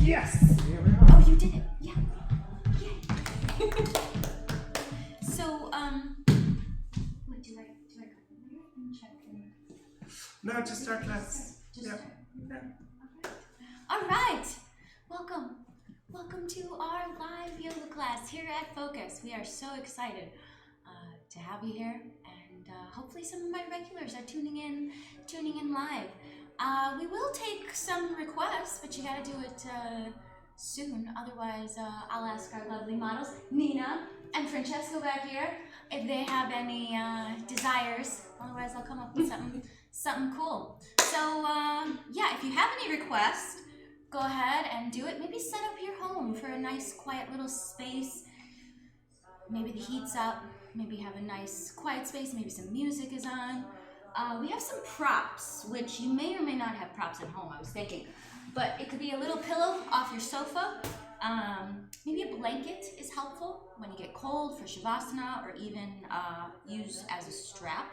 Yes! Here we are. Oh, you did it. Yeah. Yay. So, wait, do I go and check in? No, just start class. Just Yeah. start. Yeah. All right. Welcome to our live yoga class here at Focus. We are so excited to have you here, and hopefully some of my regulars are tuning in live. We will take some requests, but you got to do it soon. Otherwise, I'll ask our lovely models, Nina and Francesco back here, if they have any desires. Otherwise, I'll come up with something cool. So, yeah, if you have any requests, go ahead and do it. Maybe set up your home for a nice, quiet little space. Maybe the heat's up. Maybe have a nice, quiet space. Maybe some music is on. We have some props, which you may or may not have props at home, I was thinking. But it could be a little pillow off your sofa. Maybe a blanket is helpful when you get cold for Shavasana, or even use as a strap.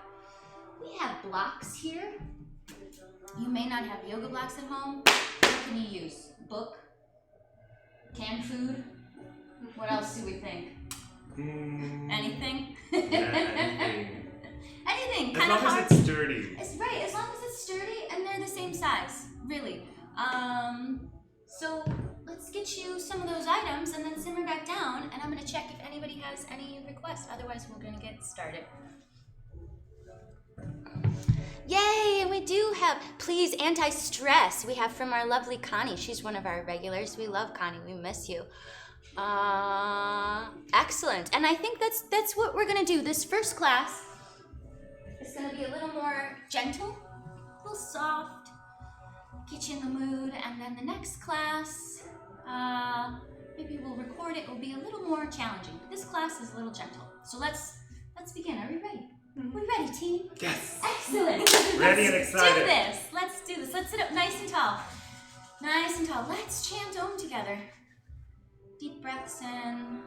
We have blocks here. You may not have yoga blocks at home. What can you use? Book? Canned food? What else do we think? Anything? Yeah, anything. Anything. As Kind long of hard. as it's sturdy. It's right, as long as it's sturdy and they're the same size, really. So let's get you some of those items and then simmer back down, and I'm gonna check if anybody has any requests. Otherwise, we're gonna get started. Yay, and we do have, please, anti-stress. We have from our lovely Connie. She's one of our regulars. We love Connie. We miss you. Excellent. And I think that's what we're gonna do. This first class is gonna be a little more gentle, a little soft, get you in the mood. And then the next class, maybe we'll record it. It will be a little more challenging. But this class is a little gentle. So let's begin. Are we ready? We ready, team? Yes. Excellent. Ready and excited. Let's do this. Let's sit up nice and tall. Nice and tall. Let's chant Om together. Deep breaths in.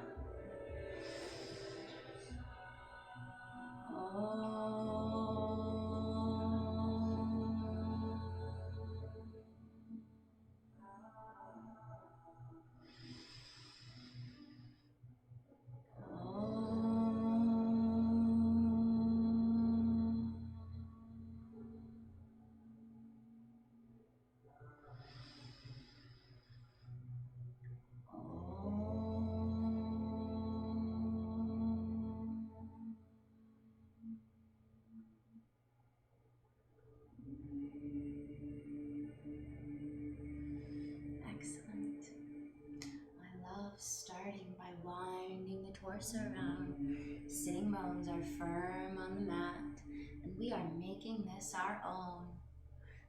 Excellent. I love starting by winding the torso around. Sitting bones are firm on the mat, and we are making this our own.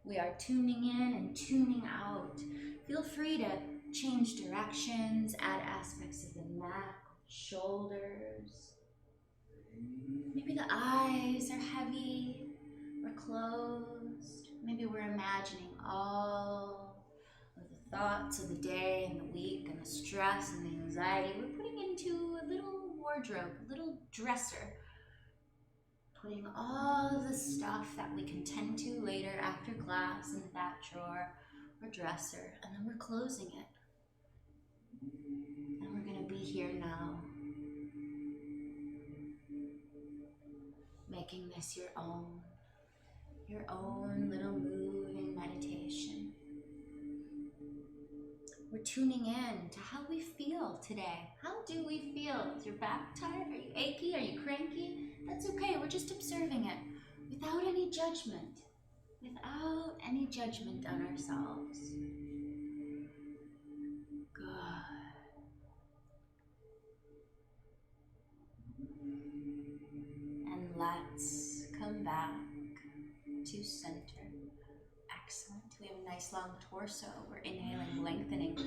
We are tuning in and tuning out. Feel free to change directions, add aspects of the neck, shoulders. Maybe the eyes are heavy or closed. Maybe we're imagining all of the thoughts of the day and the week and the stress and the anxiety. We're putting into a little wardrobe, a little dresser. Putting all of the stuff that we can tend to later after class into that drawer or dresser, and then we're closing it. And we're going to be here now, making this your own little moving meditation. We're tuning in to how we feel today. How do we feel? Is your back tired? Are you achy? Are you cranky? That's okay. We're just observing it without any judgment. Without any judgment on ourselves. Good. And let's come back to center. Excellent. We have a nice long torso. We're inhaling, lengthening.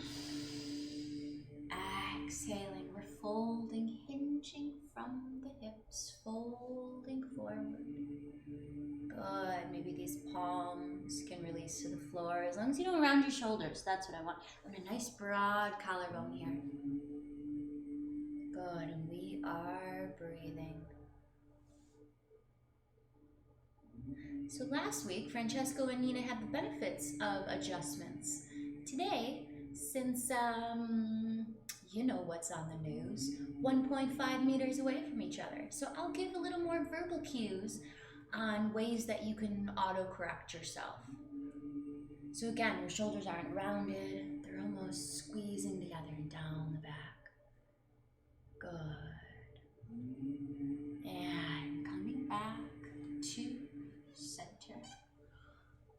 Exhaling, we're folding, hinging from the hips, folding forward. Good. Maybe these palms can release to the floor. As long as you don't round your shoulders, that's what I want. I want a nice broad collarbone here. Good. And we are breathing. So last week, Francesco and Nina had the benefits of adjustments. Today, since, you know what's on the news, 1.5 meters away from each other. So I'll give a little more verbal cues on ways that you can auto-correct yourself. So again, your shoulders aren't rounded, they're almost squeezing together and down the back. Good. And coming back to center.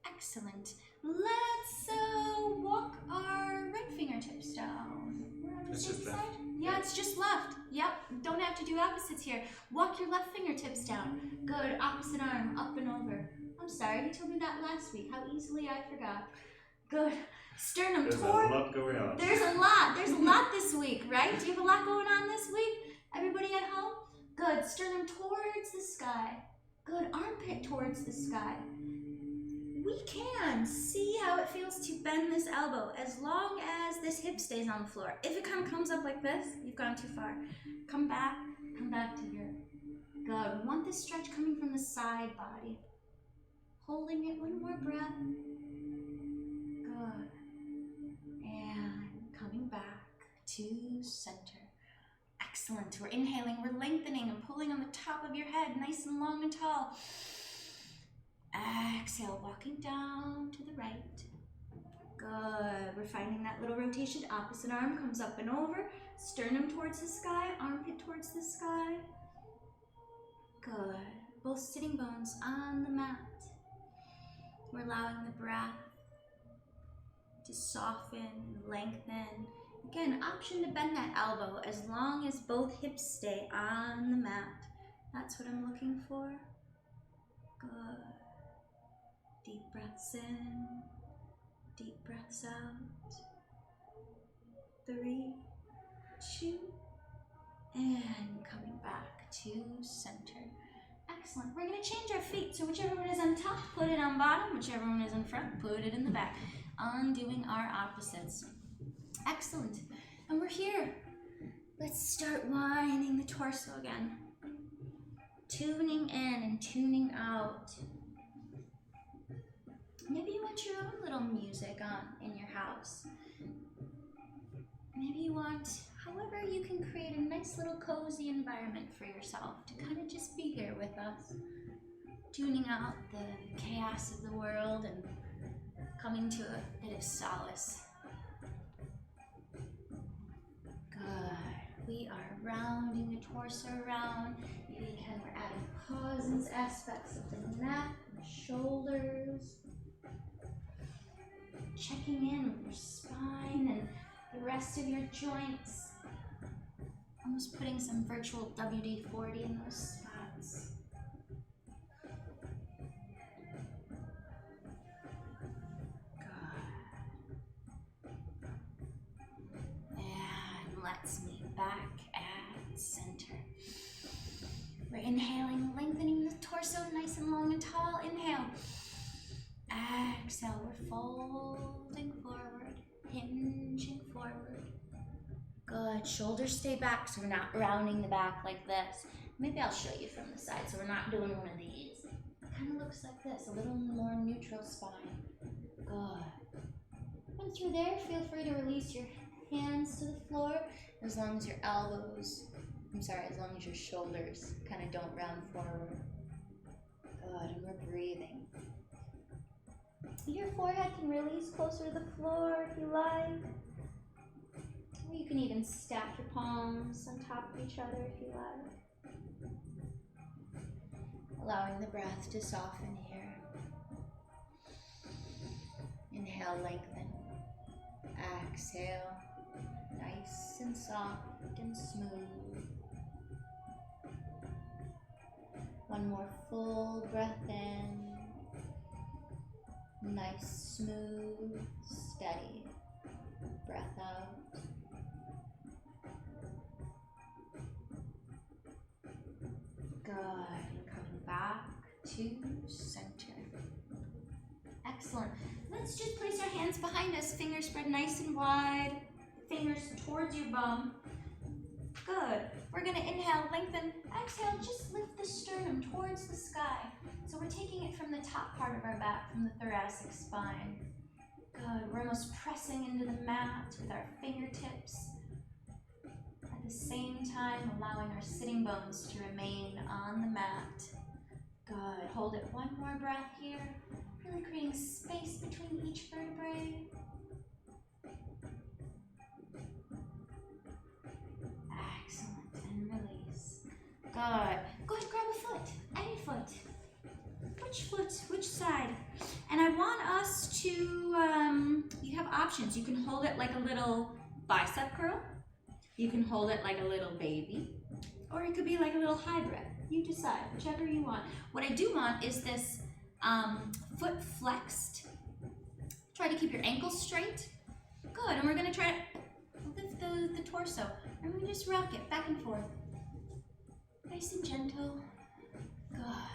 Excellent. Let's walk our right fingertips down. We're on the It's same just side? left. Yeah, it's just left. Yep, don't have to do opposites here. Walk your left fingertips down. Good, opposite arm, up and over. I'm sorry, you told me that last week. How easily I forgot. Good. Sternum There's a toward. lot going on. There's a lot this week, right? Do you have a lot going on this week? Everybody at home? Good. Sternum towards the sky. Good. Armpit towards the sky. We can see how it feels to bend this elbow as long as this hip stays on the floor. If it kind of comes up like this, you've gone too far. Come back to here. Good. We want this stretch coming from the side body. Holding it, one more breath. Good. And coming back to center. Excellent. We're inhaling, we're lengthening and pulling on the top of your head, nice and long and tall. Exhale, walking down to the right. Good. We're finding that little rotation. Opposite arm comes up and over. Sternum towards the sky, armpit towards the sky. Good. Both sitting bones on the mat. We're allowing the breath to soften and lengthen. Again, option to bend that elbow as long as both hips stay on the mat. That's what I'm looking for. Good. Deep breaths in, deep breaths out. 3, 2, and coming back to center. Excellent. We're going to change our feet. So whichever one is on top, put it on bottom. Whichever one is in front, put it in the back. Undoing our opposites. Excellent. And we're here. Let's start winding the torso again. Tuning in and tuning out. Maybe you want your own little music on in your house. Maybe you want, however you can create a nice little cozy environment for yourself to kind of just be here with us. Tuning out the chaos of the world and coming to a bit of solace. Good. We are rounding the torso around. Maybe again we're adding pauses, aspects of the neck, the shoulders. Checking in with your spine and the rest of your joints. Almost putting some virtual WD-40 in those spots. Good. And let's meet back at center. We're inhaling, lengthening the torso nice and long and tall. Inhale. Exhale, we're folding forward, hinging forward. Good. Shoulders stay back so we're not rounding the back like this. Maybe I'll show you from the side so we're not doing one of these. It kind of looks like this, a little more neutral spine. Good. Once you're there, feel free to release your hands to the floor as long as your elbows, as long as your shoulders kind of don't round forward. Good, and we're breathing. Your forehead can release closer to the floor if you like. Or you can even stack your palms on top of each other if you like. Allowing the breath to soften here. Inhale, lengthen. Exhale, nice and soft and smooth. One more full breath in. Nice, smooth, steady breath out. Good, and coming back to center. Excellent. Let's just place our hands behind us, fingers spread nice and wide, fingers towards your bum. Good. We're gonna inhale, lengthen, exhale, just lift the sternum towards the sky. So we're taking it from the top part of our back, from the thoracic spine. Good. We're almost pressing into the mat with our fingertips. At the same time, allowing our sitting bones to remain on the mat. Good. Hold it. One more breath here. Really creating space between each vertebrae. Excellent. And release. Good. Go ahead, grab a foot. Any foot. Which foot? Which side? And I want us to, you have options. You can hold it like a little bicep curl. You can hold it like a little baby. Or it could be like a little hybrid. You decide, whichever you want. What I do want is this foot flexed. Try to keep your ankles straight. Good, and we're gonna try to lift the torso. And we just rock it back and forth. Nice and gentle. Good.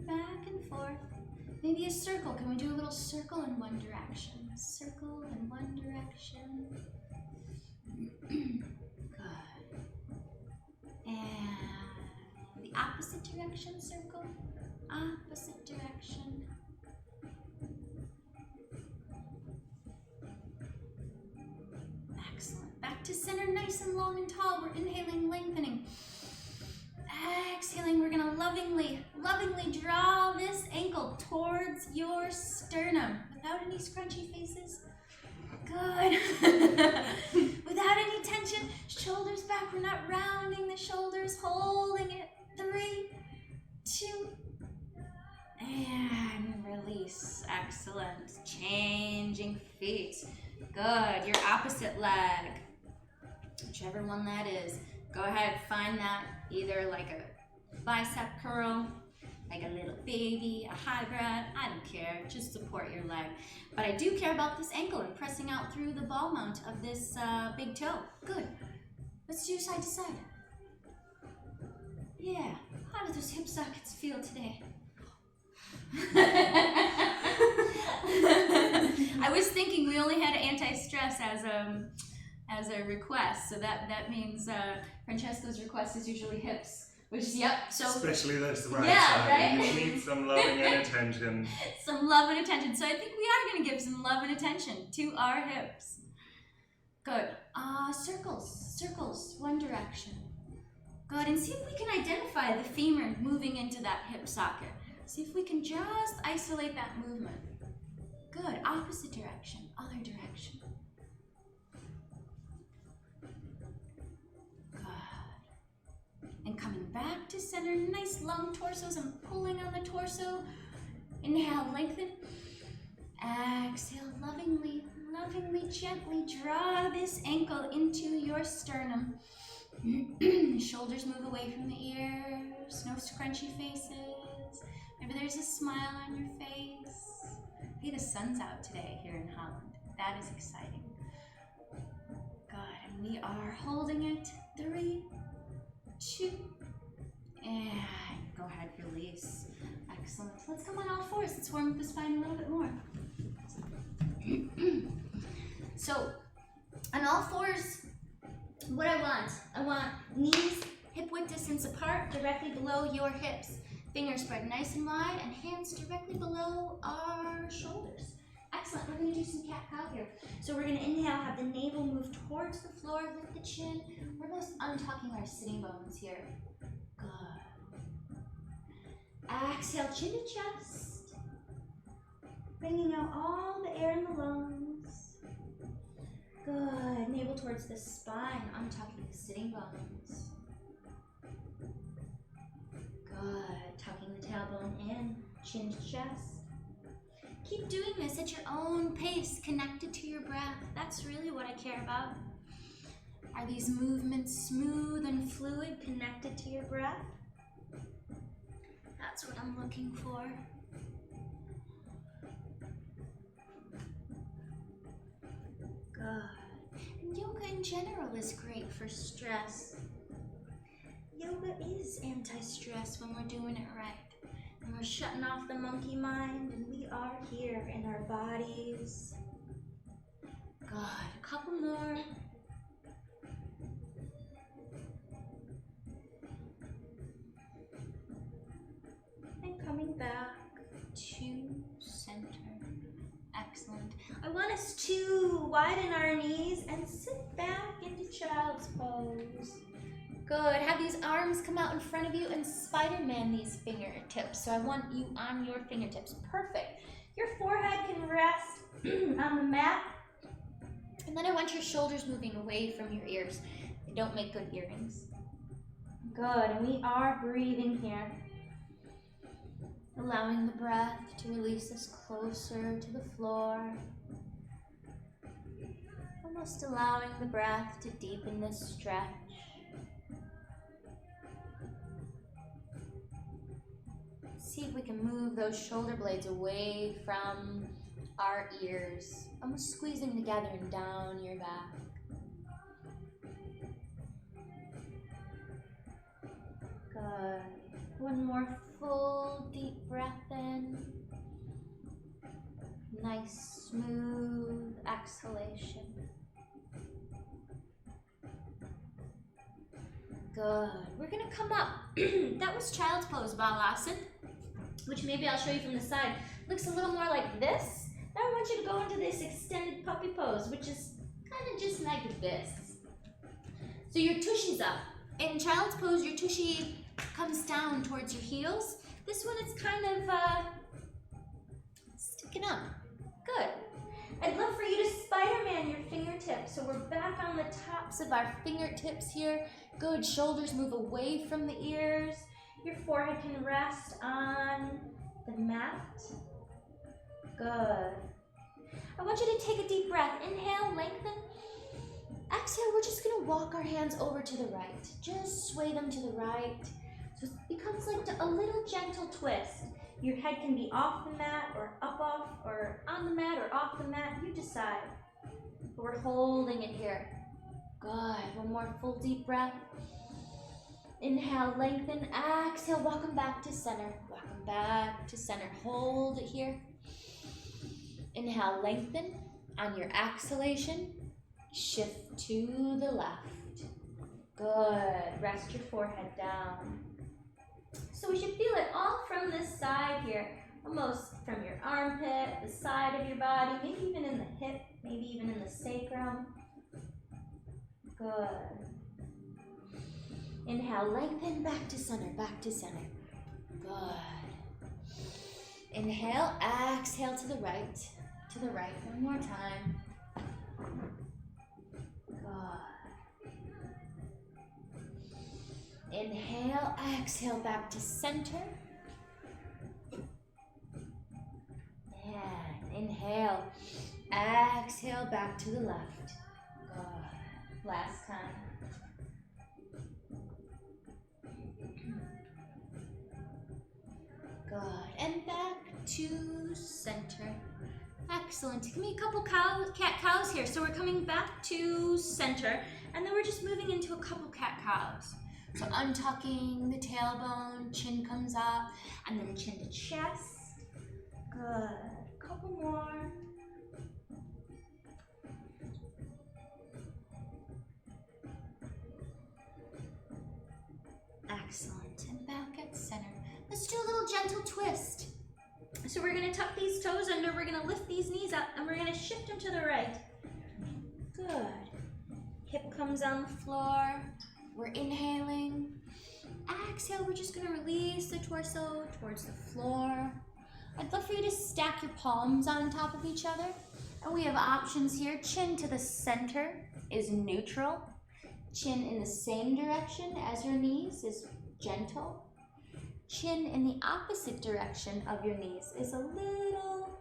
Back and forth. Maybe a circle. Can we do a little circle in one direction? Circle in one direction. Good. And the opposite direction, circle. Opposite direction. Excellent. Back to center, nice and long and tall. We're inhaling, lengthening. Exhaling, we're gonna lovingly draw this ankle towards your sternum without any scrunchy faces. Good. Without any tension, shoulders back. We're not rounding the shoulders, holding it. 3, 2, and release. Excellent. Changing feet. Good. Your opposite leg, whichever one that is. Go ahead, find that either like a bicep curl, like a little baby, a hybrid, I don't care, just support your leg. But I do care about this ankle and pressing out through the ball mount of this big toe. Good. Let's do side to side. Yeah, how do those hip sockets feel today? I was thinking we only had anti-stress as a request, so that means Francesco's request is usually hips. Which, yep, so... Especially this right yeah, side. right? You need some loving and attention. Some love and attention. So I think we are going to give some love and attention to our hips. Good. Circles, one direction. Good, and see if we can identify the femur moving into that hip socket. See if we can just isolate that movement. Good, opposite direction, other direction. And coming back to center, nice long torsos. I'm pulling on the torso. Inhale, lengthen. Exhale, lovingly, gently draw this ankle into your sternum. Shoulders move away from the ears. No scrunchy faces. Maybe there's a smile on your face. Hey, the sun's out today here in Holland. That is exciting. Good, and we are holding it. 3, 2, and go ahead, release. Excellent. Let's come on all fours. Let's warm up the spine a little bit more. So, on all fours, what I want knees hip width distance apart, directly below your hips. Fingers spread nice and wide, and hands directly below our shoulders. Excellent. We're going to do some cat-cow here. So we're going to inhale, have the navel move towards the floor, lift the chin. We're just untucking our sitting bones here. Good. Exhale, chin to chest. Bringing out all the air in the lungs. Good. Navel towards the spine, untucking the sitting bones. Good. Tucking the tailbone in, chin to chest. Keep doing this at your own pace, connected to your breath. That's really what I care about. Are these movements smooth and fluid, connected to your breath? That's what I'm looking for. Good. And yoga in general is great for stress. Yoga is anti-stress when we're doing it right. And we're shutting off the monkey mind, and we are here in our bodies. Good. A couple more. And coming back to center. Excellent. I want us to widen our knees and sit back into child's pose. Good. Have these arms come out in front of you and Spider-Man these fingertips. So I want you on your fingertips. Perfect. Your forehead can rest on the mat. And then I want your shoulders moving away from your ears. They don't make good earrings. Good. And we are breathing here. Allowing the breath to release us closer to the floor. Almost allowing the breath to deepen this stretch. See if we can move those shoulder blades away from our ears. Almost squeezing together and down your back. Good. One more full deep breath in. Nice smooth exhalation. Good. We're gonna come up. That was child's pose, Balasana, which maybe I'll show you from the side. Looks a little more like this. Now I want you to go into this extended puppy pose, which is kind of just like this. So your tushy's up. In child's pose, your tushy comes down towards your heels. This one is kind of sticking up. Good. I'd love for you to Spider-Man your fingertips. So we're back on the tops of our fingertips here. Good. Shoulders move away from the ears. Your forehead can rest on the mat. Good. I want you to take a deep breath. Inhale, lengthen. Exhale, we're just gonna walk our hands over to the right. Just sway them to the right. So it becomes like a little gentle twist. Your head can be off the mat or up off or on the mat or off the mat. You decide. But we're holding it here. Good. One more full deep breath. Inhale, lengthen. Exhale, walk them back to center. Walk them back to center. Hold it here. Inhale, lengthen. On your exhalation, shift to the left. Good. Rest your forehead down. So we should feel it all from this side here. Almost from your armpit, the side of your body, maybe even in the hip, maybe even in the sacrum. Good. Inhale, lengthen, back to center, back to center. Good. Inhale, exhale to the right. To the right, one more time. Good. Inhale, exhale back to center. And inhale, exhale back to the left. Good. Last time. Good. And back to center. Excellent. Give me a couple cat-cows here. So we're coming back to center, and then we're just moving into a couple cat-cows. So untucking the tailbone, chin comes up, and then chin to chest. Good. Couple more. Excellent. And back at center. Let's do a little gentle twist. So we're going to tuck these toes under, we're going to lift these knees up, and we're going to shift them to the right. Good. Hip comes on the floor. We're inhaling. Exhale, we're just going to release the torso towards the floor. I'd love for you to stack your palms on top of each other. And we have options here. Chin to the center is neutral. Chin in the same direction as your knees is gentle. Chin in the opposite direction of your knees is a little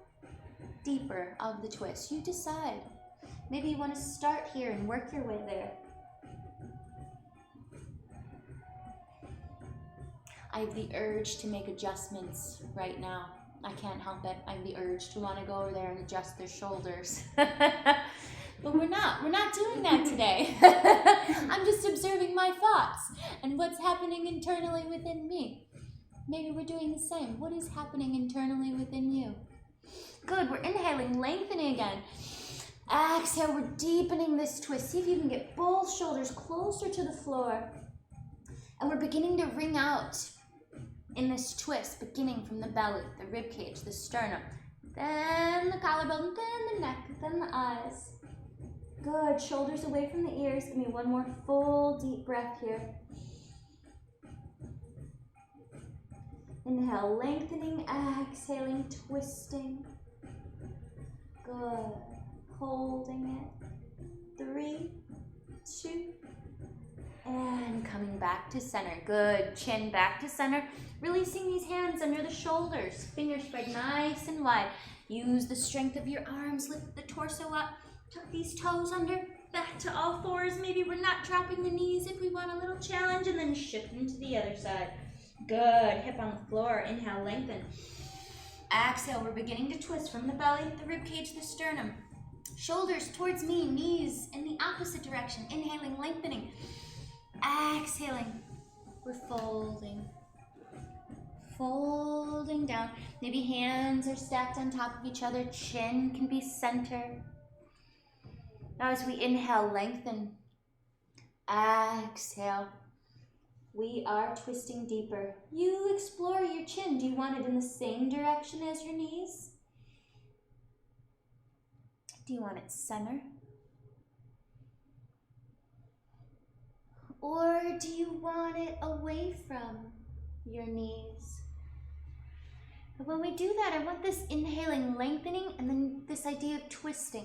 deeper of the twist. You decide. Maybe you want to start here and work your way there. I have the urge to make adjustments right now. I can't help it. I have the urge to want to go over there and adjust their shoulders. But we're not doing that today. I'm just observing my thoughts and what's happening internally within me. Maybe we're doing the same. What is happening internally within you? Good, we're inhaling, lengthening again. Exhale, we're deepening this twist. See if you can get both shoulders closer to the floor. And we're beginning to wring out in this twist, beginning from the belly, the rib cage, the sternum, then the collarbone, then the neck, then the eyes. Good, shoulders away from the ears. Give me one more full deep breath here. Inhale, lengthening, exhaling, twisting. Good, holding it. 3, 2, and coming back to center. Good, chin back to center. Releasing these hands under the shoulders. Fingers spread nice and wide. Use the strength of your arms, lift the torso up. Tuck these toes under, back to all fours. Maybe we're not dropping the knees if we want a little challenge, and then shift into the other side. Good, hip on the floor. Inhale, lengthen. Exhale, we're beginning to twist from the belly, the rib cage, the sternum. Shoulders towards me, knees in the opposite direction. Inhaling, lengthening. Exhaling, we're folding. Folding down. Maybe hands are stacked on top of each other. Chin can be centered. Now as we inhale, lengthen. Exhale. We are twisting deeper. You explore your chin. Do you want it in the same direction as your knees? Do you want it center? Or do you want it away from your knees? When we do that, I want this inhaling, lengthening, and then this idea of twisting.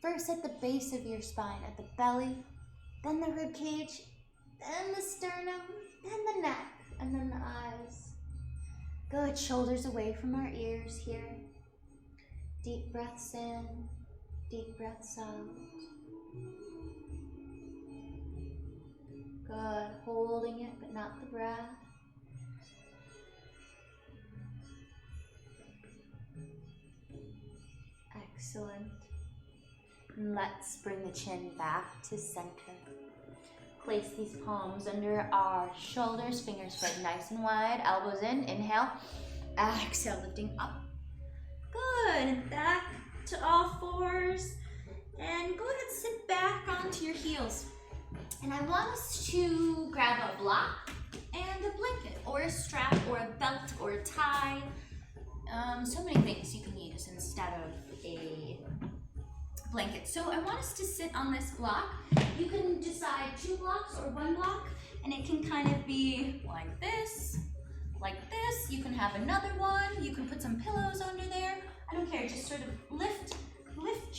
First at the base of your spine, at the belly, then the rib cage, then the sternum, then the neck, and then the eyes. Good, shoulders away from our ears here. Deep breaths in, deep breaths out. Good, holding it, but not the breath. Excellent. And let's bring the chin back to center. Place these palms under our shoulders, fingers spread nice and wide, elbows in, inhale. Exhale, lifting up. Good, and back to all fours. And go ahead and sit back onto your heels. And I want us to grab a block and a blanket, or a strap, or a belt, or a tie. So many things you can use instead of a blanket. So I want us to sit on this block. You can decide 2 blocks or 1 block, and it can kind of be like this, like this. You can have another one. You can put some pillows under there. I don't care. Just sort of lift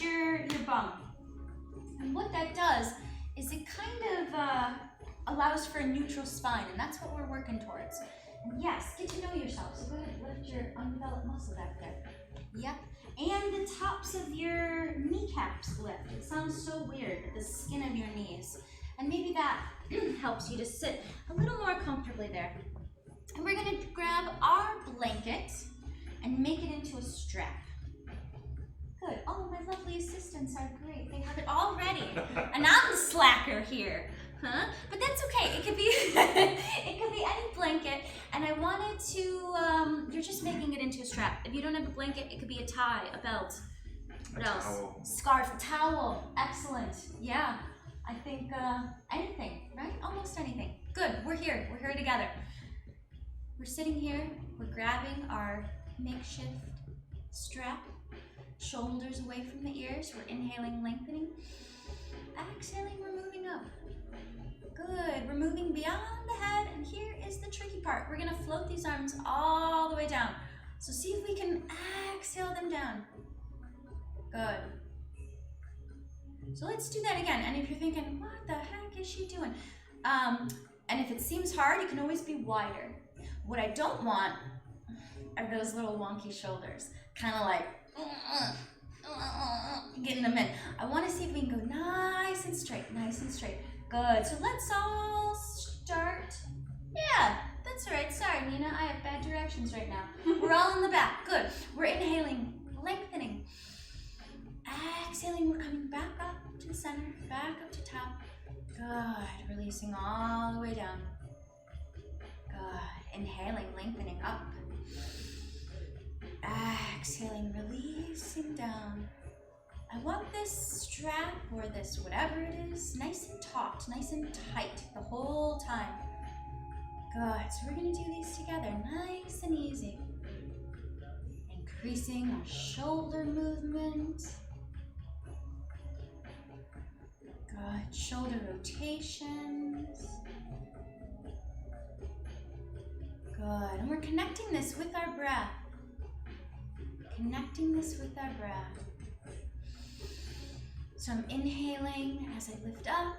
your bum. And what that does is it kind of allows for a neutral spine, and that's what we're working towards. And yes, get to know yourself. So go ahead and lift your undeveloped muscle back there. Yep. And the tops of your kneecaps lift. It sounds so weird, but the skin of your knees. And maybe that helps you to sit a little more comfortably there. And we're gonna grab our blanket and make it into a strap. Good. Oh, my lovely assistants are great. They have it all ready. And I'm the slacker here. Huh? But that's okay. It could be it could be any blanket, and I wanted to you're just making it into a strap. If you don't have a blanket, it could be a tie, a belt. What else? Towel. Scarf, towel. Excellent. Yeah. I think anything, right? Almost anything. Good. We're here. We're here together. We're sitting here. We're grabbing our makeshift strap. Shoulders away from the ears. We're inhaling, lengthening. Exhaling, we're moving up. Good, we're moving beyond the head, and here is the tricky part. We're gonna float these arms all the way down. So see if we can exhale them down. Good. So let's do that again. And if you're thinking, what the heck is she doing? And if it seems hard, you can always be wider. What I don't want are those little wonky shoulders, kind of like, getting them in. I want to see if we can go nice and straight, nice and straight. Good. So let's all start. Yeah, that's all right. Sorry, Nina. I have bad directions right now. We're all in the back. Good. We're inhaling, lengthening. Exhaling, we're coming back up to the center, back up to top. Good. Releasing all the way down. Good. Inhaling, lengthening up. Exhaling, releasing down. I want this strap or this whatever it is nice and taut, nice and tight the whole time. Good, so we're gonna do these together, nice and easy. Increasing our shoulder movement. shoulder rotations. Good. And we're connecting this with our breath. Connecting this with our breath. So I'm inhaling as I lift up,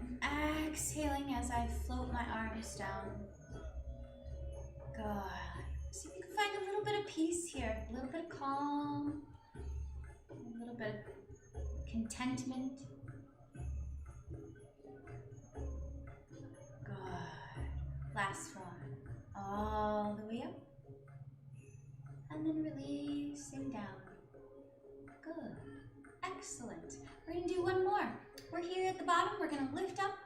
and exhaling as I float my arms down. Good. See if you can find a little bit of peace here, a little bit of calm, a little bit of contentment. Good. Last one. All the way up. And then releasing down. Good. Excellent. We're going to do one more. We're here at the bottom. We're going to lift up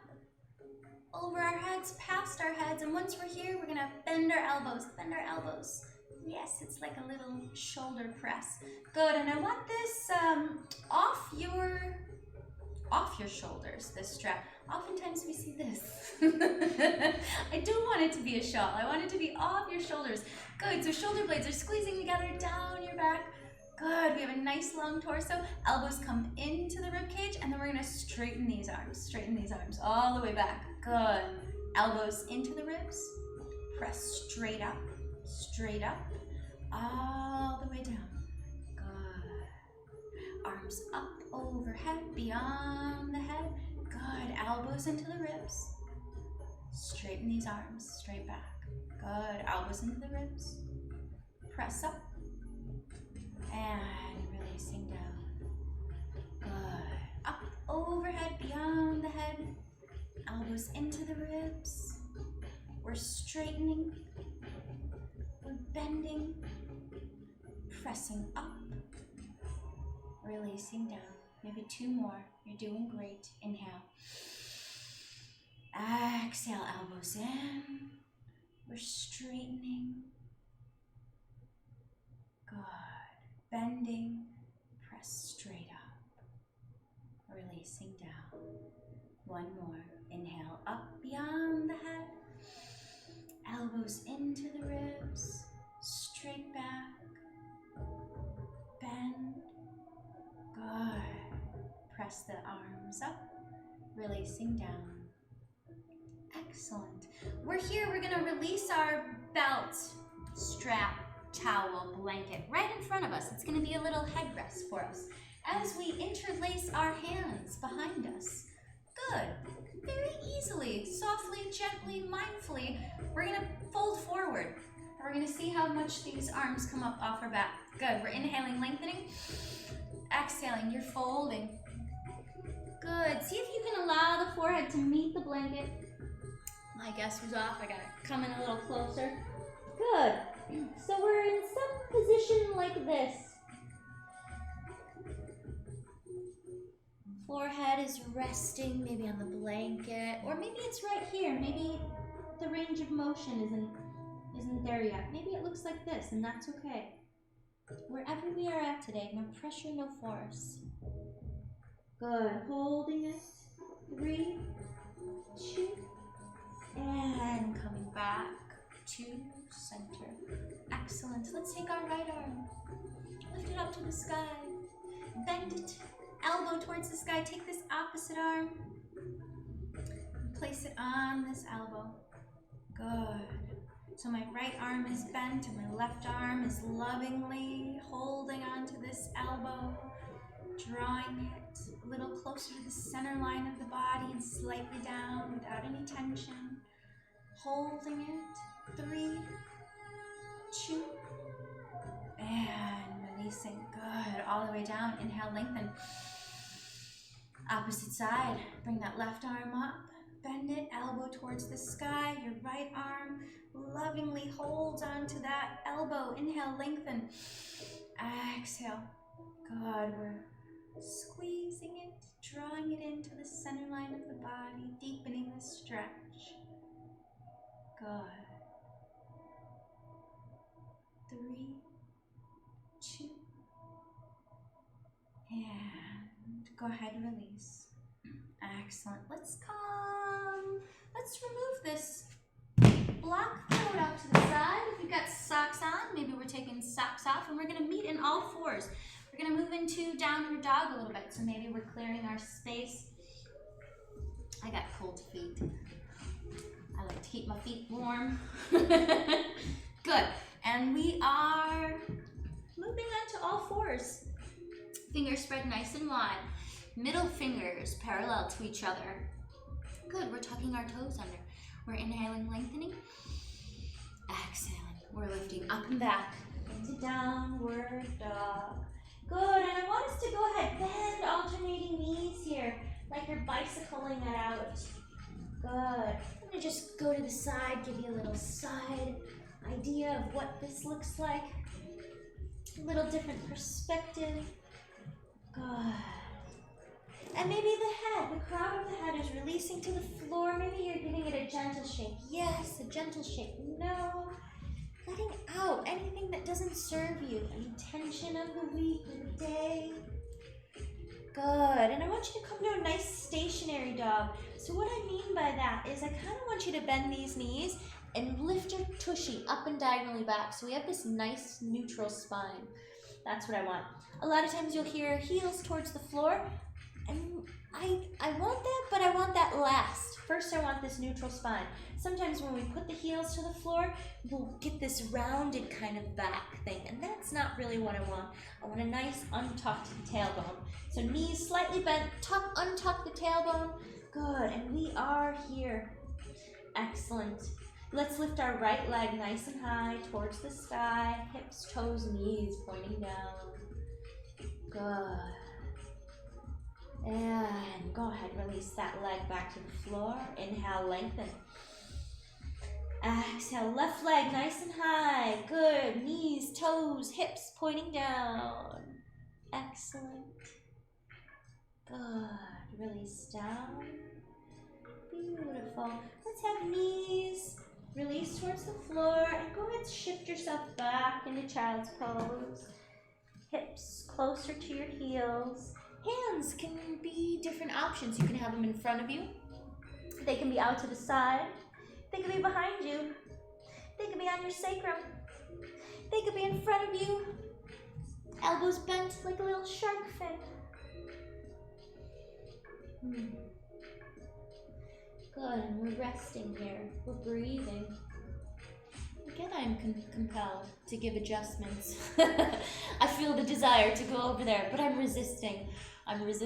over our heads, past our heads. And once we're here, we're going to bend our elbows. Bend our elbows. Yes, it's like a little shoulder press. Good. And I want this off your shoulders, this strap. Oftentimes we see this. I don't want it to be a shawl. I want it to be off your shoulders. Good. So shoulder blades are squeezing together down your back. Good. We have a nice long torso. Elbows come into the rib cage, and then we're going to straighten these arms. Straighten these arms all the way back. Good. Elbows into the ribs. Press straight up. Straight up. All the way down. Good. Arms up overhead, beyond the head. Good. Elbows into the ribs. Straighten these arms. Straight back. Good. Elbows into the ribs. Press up. And releasing down. Good. Up, overhead, beyond the head. Elbows into the ribs. We're straightening. We're bending. Pressing up. Releasing down. Maybe two more. You're doing great. Inhale. Exhale, elbows in. We're straightening. Good. Bending, press straight up, releasing down. One more. Inhale, up beyond the head. Elbows into the ribs, straight back. Bend. Good. Press the arms up, releasing down. Excellent. We're here. We're going to release our belt, strap, towel, blanket right in front of us. It's going to be a little headrest for us as we interlace our hands behind us. Good. Very easily, softly, gently, mindfully, we're going to fold forward. And we're going to see how much these arms come up off our back. Good. We're inhaling, lengthening. Exhaling, you're folding. Good. See if you can allow the forehead to meet the blanket. My guess was off. I got to come in a little closer. Good. So we're in some position like this. Forehead is resting maybe on the blanket, or maybe it's right here. Maybe the range of motion isn't there yet. Maybe it looks like this, and that's okay. Wherever we are at today, no pressure, no force. Good. Holding it. 3, 2, and coming back to center. Excellent. Let's take our right arm. Lift it up to the sky. Bend it. Elbow towards the sky. Take this opposite arm. Place it on this elbow. Good. So my right arm is bent and my left arm is lovingly holding onto this elbow, drawing it a little closer to the center line of the body and slightly down without any tension. Holding it. 3, 2, and releasing. Good. All the way down. Inhale, lengthen. Opposite side. Bring that left arm up. Bend it. Elbow towards the sky. Your right arm lovingly holds onto that elbow. Inhale, lengthen. Exhale. Good. We're squeezing it, drawing it into the center line of the body, deepening the stretch. Good. 3, 2, and go ahead, release. Excellent. Let's remove this block, throw it out to the side. If you've got socks on, maybe we're taking socks off, and we're going to meet in all fours. We're going to move into downward dog a little bit, so maybe we're clearing our space I got cold feet. I like to keep my feet warm. Good. And we are moving on to all fours. Fingers spread nice and wide. Middle fingers parallel to each other. Good. We're tucking our toes under. We're inhaling, lengthening. Exhaling. We're lifting up and back into downward dog. Good. And I want us to go ahead, bend alternating knees here, like you're bicycling it out. Good. I'm gonna just go to the side, give you a little side idea of what this looks like. A little different perspective. Good. And maybe the head, the crown of the head is releasing to the floor. Maybe you're giving it a gentle shake. Yes, a gentle shake. No. Letting out anything that doesn't serve you. Any tension of the week or the day. Good. And I want you to come to a nice stationary dog. So what I mean by that is I kind of want you to bend these knees and lift your tushy up and diagonally back. So we have this nice neutral spine. That's what I want. A lot of times you'll hear heels towards the floor. And I want that, but I want that last. First, I want this neutral spine. Sometimes when we put the heels to the floor, we'll get this rounded kind of back thing, and that's not really what I want. I want a nice untucked tailbone. So knees slightly bent, untuck the tailbone. Good, and we are here. Excellent. Let's lift our right leg nice and high towards the sky. Hips, toes, knees pointing down. Good. And go ahead, release that leg back to the floor. Inhale, lengthen. Exhale, left leg nice and high. Good. Knees, toes, hips pointing down. Excellent. Good. Release down. Beautiful. Let's have knees release towards the floor. And go ahead, shift yourself back into child's pose. Hips closer to your heels. Hands can be different options. You can have them in front of you. They can be out to the side. They can be behind you. They can be on your sacrum. They could be in front of you. Elbows bent like a little shark fin. Good, and we're resting here. We're breathing. Again, I'm compelled to give adjustments. I feel the desire to go over there, but I'm resisting. I'm so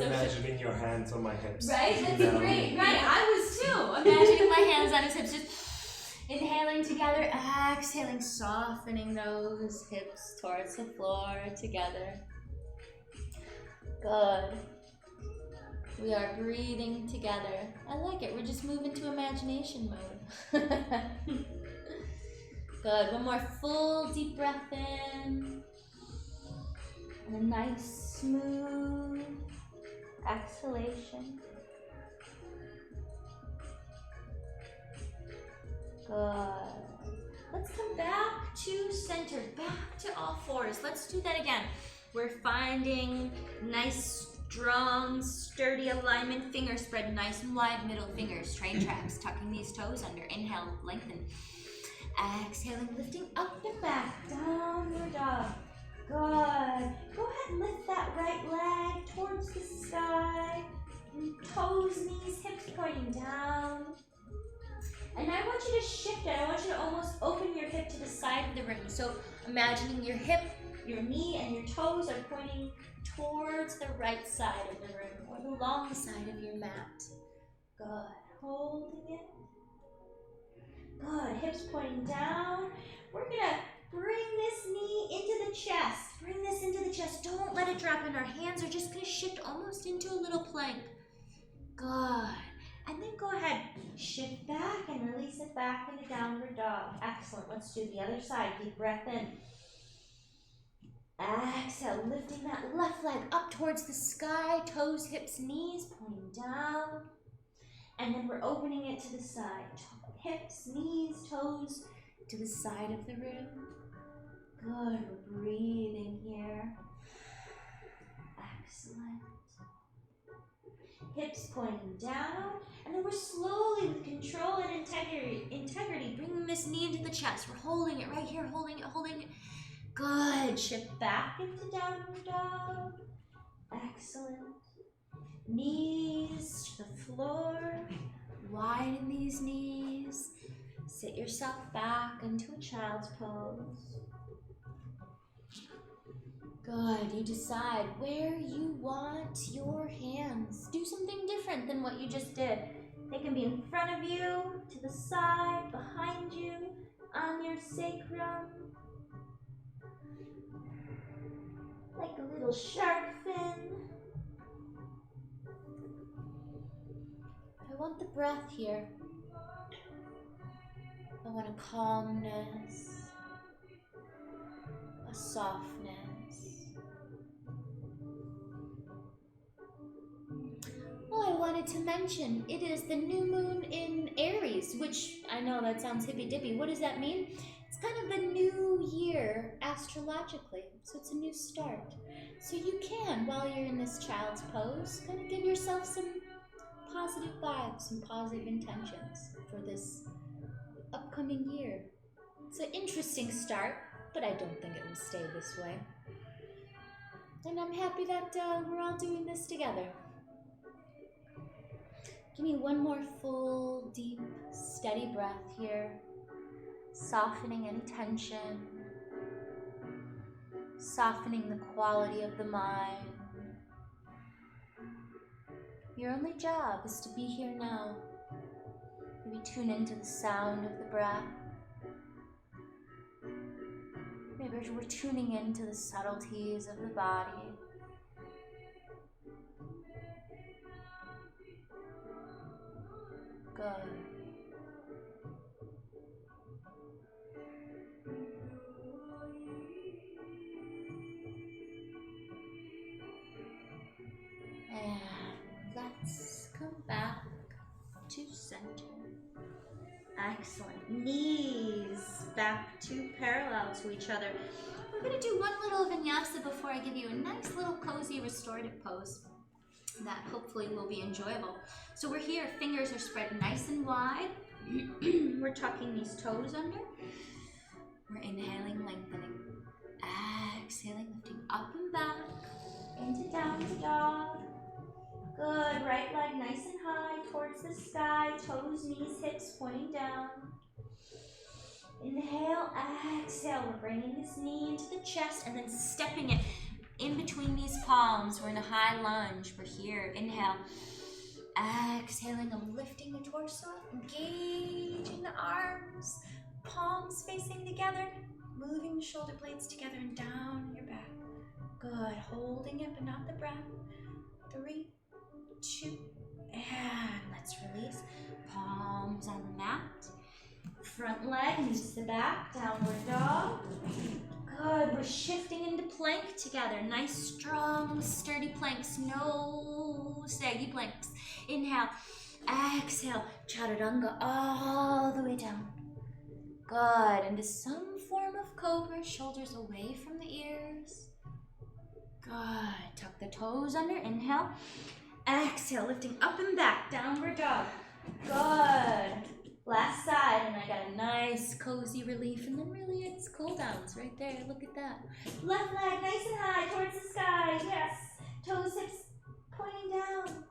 imagining your hands on my hips. Right? That's great. Right, I was too. Imagining my hands on his hips, just inhaling together, exhaling, softening those hips towards the floor together. Good. We are breathing together. I like it. We're just moving to imagination mode. Good. One more full deep breath in. And a nice smooth exhalation. Good. Let's come back to center, back to all fours. Let's do that again. We're finding nice, strong, sturdy alignment. Fingers spread nice and wide, middle fingers, train tracks, tucking these toes under. Inhale, lengthen. Exhaling, lifting up and back, downward dog. Good. Go ahead and lift that right leg towards the sky. Toes, knees, hips pointing down. And I want you to shift it. I want you to almost open your hip to the side of the room. So imagining your hip, your knee, and your toes are pointing towards the right side of the room or the long side of your mat. Good. Holding it. Good. Hips pointing down. We're going to bring this knee into the chest. Bring this into the chest. Don't let it drop in. Our hands are just going to shift almost into a little plank. Good. And then go ahead, shift back and release it back into downward dog. Excellent. Let's do the other side. Deep breath in. Exhale, lifting that left leg up towards the sky. Toes, hips, knees, pointing down. And then we're opening it to the side. Hips, knees, toes to the side of the room. Good. We're breathing here. Excellent. Hips pointing down, and then we're slowly, with control and integrity, bringing this knee into the chest. We're holding it right here, holding it. Good. Shift back into downward dog. Excellent. Knees to the floor. Widen these knees. Sit yourself back into a child's pose. Good. You decide where you want your hands. Do something different than what you just did. They can be in front of you, to the side, behind you, on your sacrum. Like a little shark fin. I want the breath here. I want a calmness, a softness. Oh, I wanted to mention, it is the new moon in Aries, which I know that sounds hippy-dippy. What does that mean? It's kind of the new year astrologically, so it's a new start. So you can, while you're in this child's pose, kind of give yourself some positive vibes, some positive intentions for this upcoming year. It's an interesting start, but I don't think it will stay this way. And I'm happy that we're all doing this together. Give me one more full, deep, steady breath here. Softening any tension. Softening the quality of the mind. Your only job is to be here now. Maybe tune into the sound of the breath. Maybe we're tuning into the subtleties of the body. Good. And let's come back to center. Excellent. Knees back to parallel to each other. We're going to do one little vinyasa before I give you a nice little cozy restorative pose that hopefully will be enjoyable. So we're here, fingers are spread nice and wide. We're tucking these toes under. We're inhaling, lengthening. Exhaling, lifting up and back into downward dog. Good, right leg nice and high towards the sky, toes, knees, hips pointing down. Inhale, exhale, we're bringing this knee into the chest and then stepping it in between these palms. We're in a high lunge, we're here, inhale. Exhaling, I'm lifting the torso, engaging the arms, palms facing together, moving the shoulder blades together and down your back. Good, holding it but not the breath. 3, 2, and let's release. Palms on the mat. Front leg meets the back, downward dog. Good, we're shifting into plank together. Nice, strong, sturdy planks, no saggy planks. Inhale, exhale, chaturanga all the way down. Good, into some form of cobra, shoulders away from the ears. Good, tuck the toes under, inhale. Exhale, lifting up and back, downward dog. Good. Last side, and I got a nice cozy relief, and then really it's cool downs right there. Look at that. Left leg nice and high towards the sky. Yes. Toes, hips pointing down.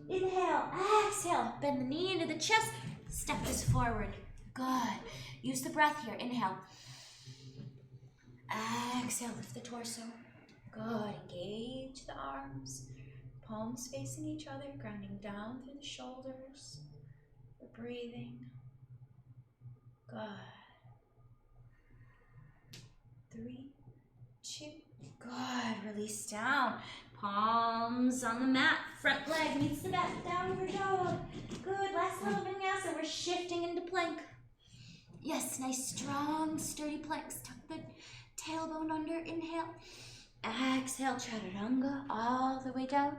Inhale, exhale. Bend the knee into the chest. Step this forward. Good. Use the breath here. Inhale. Exhale, lift the torso. Good. Engage the arms. Palms facing each other, grounding down through the shoulders. We're breathing. Good. 3, 2, good. Release down. Palms on the mat. Front leg meets the back. Downward dog. Good. Last little vinyasa. We're shifting into plank. Yes, nice, strong, sturdy planks. Tuck the tailbone under. Inhale. Exhale, chaturanga all the way down.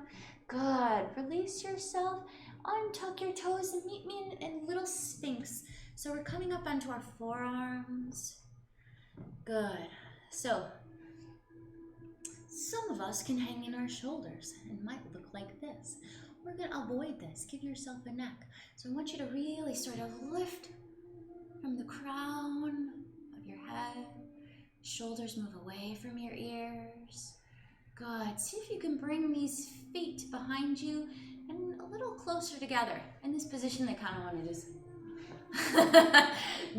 Good. Release yourself. Untuck your toes and meet me in little sphinx. So we're coming up onto our forearms. Good. So some of us can hang in our shoulders and might look like this. We're going to avoid this. Give yourself a neck. So I want you to really sort of lift from the crown of your head. Shoulders move away from your ears. Good. See if you can bring these feet behind you and a little closer together. In this position, they kind of want to just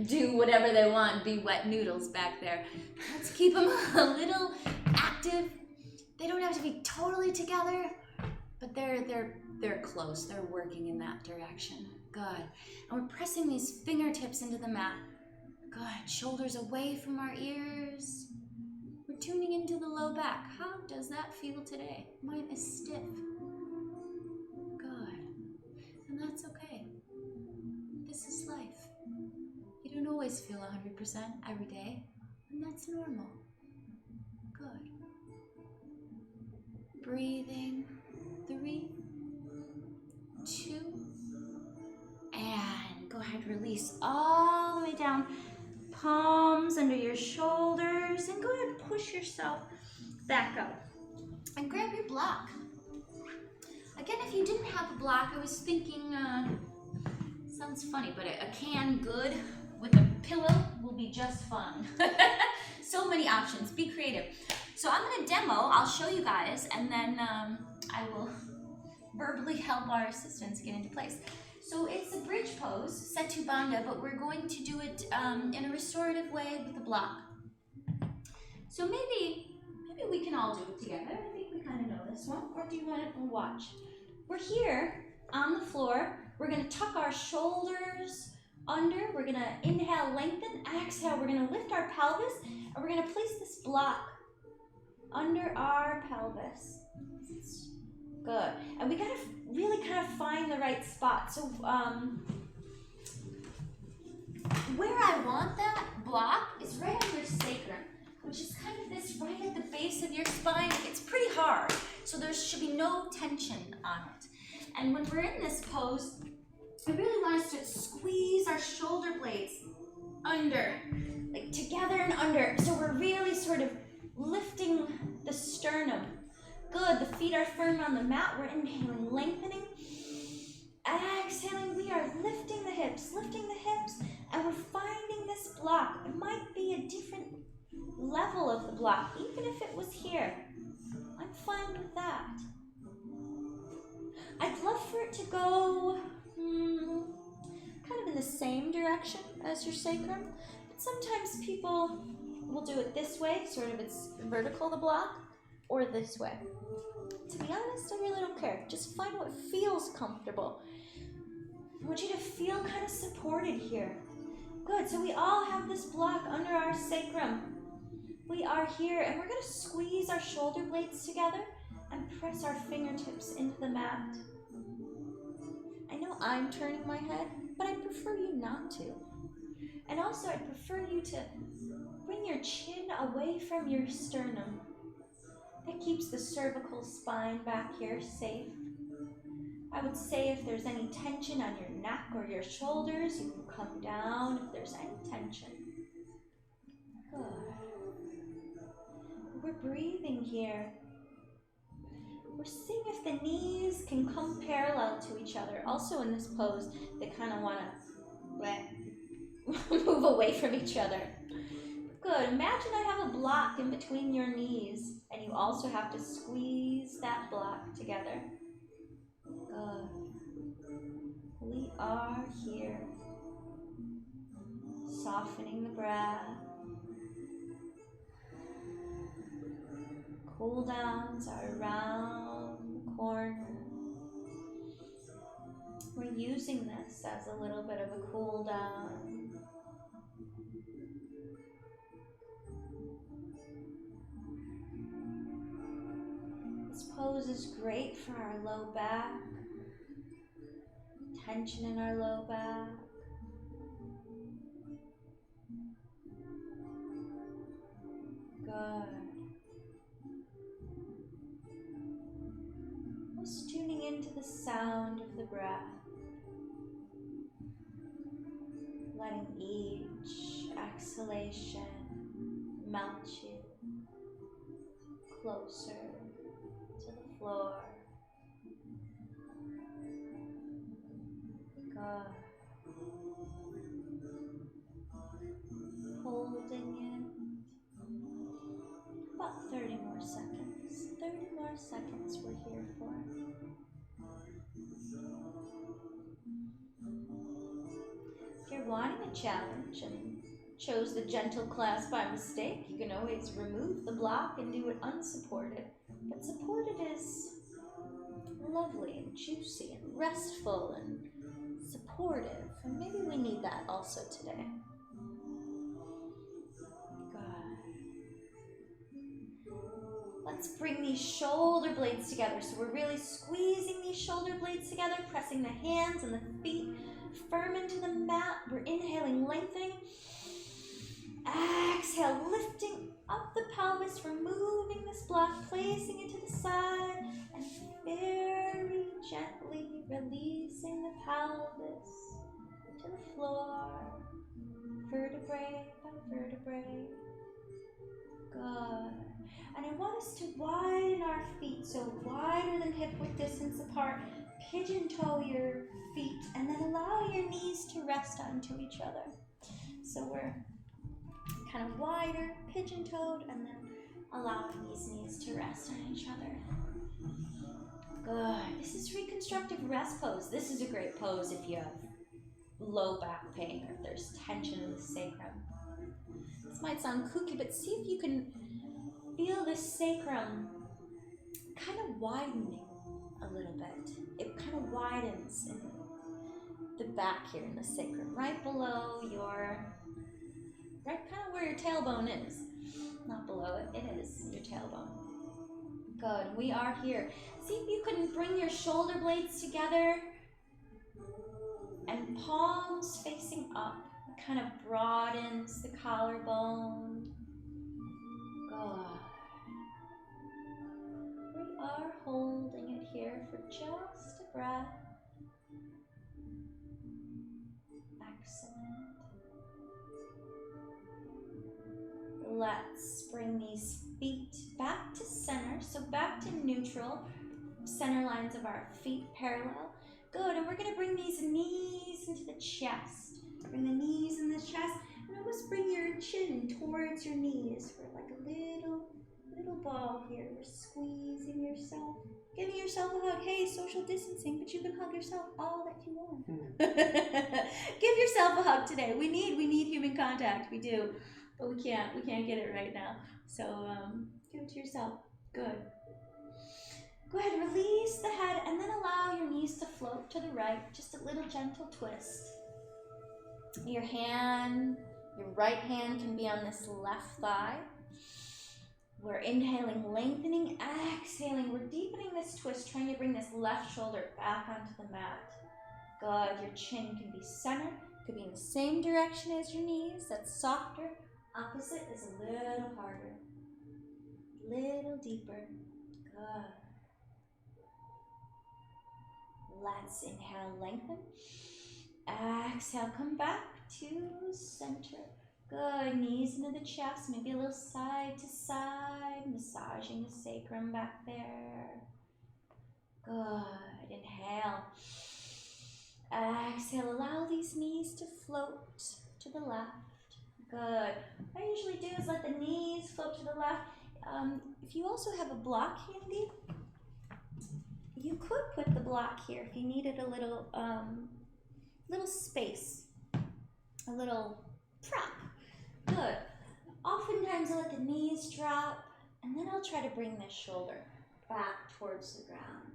do whatever they want, be wet noodles back there. Let's keep them a little active. They don't have to be totally together, but they're close. They're working in that direction. Good. And we're pressing these fingertips into the mat. Good. Shoulders away from our ears. We're tuning into the low back. How does that feel today? Mine is stiff. Good. And that's okay. This is life. You don't always feel 100% every day, and that's normal. Good. Breathing. 3, 2, and go ahead, release all the way down. Palms under your shoulders, and go ahead and push yourself back up. And grab your block. Again, if you didn't have a block, I was thinking, sounds funny, but a canned good with a pillow will be just fine. So many options, be creative. So I'm gonna demo, I'll show you guys, and then I will verbally help our assistants get into place. So it's a bridge pose, Setu Bandha, but we're going to do it in a restorative way with a block. So maybe we can all do it together. I think we kind of know this one. Or do you want to watch? We're here on the floor. We're going to tuck our shoulders under. We're going to inhale, lengthen. Exhale, we're going to lift our pelvis. And we're going to place this block under our pelvis. Good. And we got to really kind of find the right spot. So where I want that block is right on your sacrum, which is kind of this right at the base of your spine. It's pretty hard, so there should be no tension on it. And when we're in this pose, I really want us to squeeze our shoulder blades under, like together and under. So we're really sort of lifting the sternum. Good, the feet are firm on the mat. We're inhaling, lengthening. Exhaling, we are lifting the hips, and we're finding this block. It might be a different level of the block, even if it was here. I'm fine with that. I'd love for it to go kind of in the same direction as your sacrum, but sometimes people will do it this way, sort of it's vertical, the block, or this way. To be honest, I really don't care. Just find what feels comfortable. I want you to feel kind of supported here. Good, so we all have this block under our sacrum. We are here, and we're gonna squeeze our shoulder blades together and press our fingertips into the mat. I know I'm turning my head, but I prefer you not to. And also, I'd prefer you to bring your chin away from your sternum. That keeps the cervical spine back here safe. I would say if there's any tension on your neck or your shoulders, you can come down if there's any tension. Good. We're breathing here. We're seeing if the knees can come parallel to each other. Also in this pose, they kind of want to move away from each other. Good. Imagine I have a block in between your knees, and you also have to squeeze that block together. Good. We are here. Softening the breath. Cool downs are around the corner. We're using this as a little bit of a cool down. This pose is great for our low back. Tension in our low back. Good. Just tuning into the sound of the breath. Letting each exhalation melt you closer to the floor. Good. Holding it. About 30 more seconds. 30 more seconds we're here for. If you're wanting a challenge and chose the gentle class by mistake, you can always remove the block and do it unsupported. But supported is lovely and juicy and restful and supportive, and maybe we need that also today. Let's bring these shoulder blades together. So we're really squeezing these shoulder blades together, pressing the hands and the feet firm into the mat. We're inhaling, lengthening. Exhale, lifting up the pelvis, removing this block, placing it to the side, and very gently releasing the pelvis to the floor, vertebrae by vertebrae. Good. And I want us to widen our feet, so wider than hip width distance apart. Pigeon toe your feet, and then allow your knees to rest onto each other. So we're kind of wider, pigeon-toed, and then allowing these knees to rest on each other. Good. This is reconstructive rest pose. This is a great pose if you have low back pain or if there's tension in the sacrum. This might sound kooky, but see if you can feel the sacrum kind of widening a little bit. It kind of widens in the back here in the sacrum, right below your, right kind of where your tailbone is. Not below it, it is your tailbone. Good, we are here. See if you can bring your shoulder blades together and palms facing up. It kind of broadens the collarbone. Good. We are holding it here for just a breath. Excellent. Let's bring these feet back to center, so back to neutral. Center lines of our feet parallel. Good, and we're gonna bring these knees into the chest. Bring the knees in the chest, and almost bring your chin towards your knees for like a little ball here. We're squeezing yourself, giving yourself a hug. Hey, social distancing, but you can hug yourself all that you want. Give yourself a hug today. We need human contact. We do, but we can't get it right now. So give it to yourself. Good. Go ahead, release the head, and then allow your knees to float to the right. Just a little gentle twist. Your right hand can be on this left thigh. We're inhaling, lengthening, exhaling. We're deepening this twist, trying to bring this left shoulder back onto the mat. Good, your chin can be centered, could be in the same direction as your knees. That's softer. Opposite is a little harder, little deeper. Good. Let's inhale, lengthen. Exhale, come back to center. Good, knees into the chest, maybe a little side to side, massaging the sacrum back there. Good, inhale. Exhale, allow these knees to float to the left. Good. What I usually do is let the knees float to the left. If you also have a block handy, you could put the block here if you needed a little space, a little prop. Good. Oftentimes I'll let the knees drop, and then I'll try to bring this shoulder back towards the ground.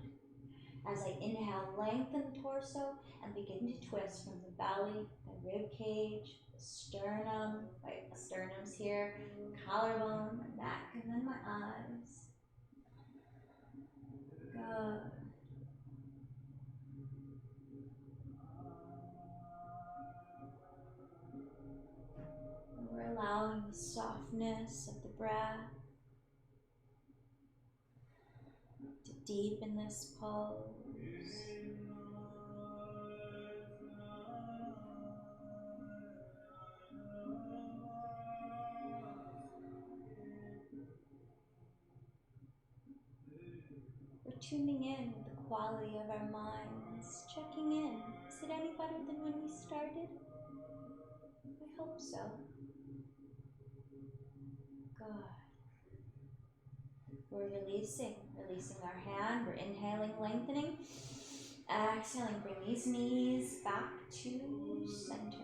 As I inhale, lengthen the torso and begin to twist from the belly, the rib cage, the sternum, right, the sternum's here, collarbone, my neck, and then my eyes. Good. We're allowing the softness of the breath to deepen this pose. We're tuning in with the quality of our minds, checking in. Is it any better than when we started? I hope so. Good. We're releasing our hand We're inhaling, lengthening. Exhaling, bring these knees back to center.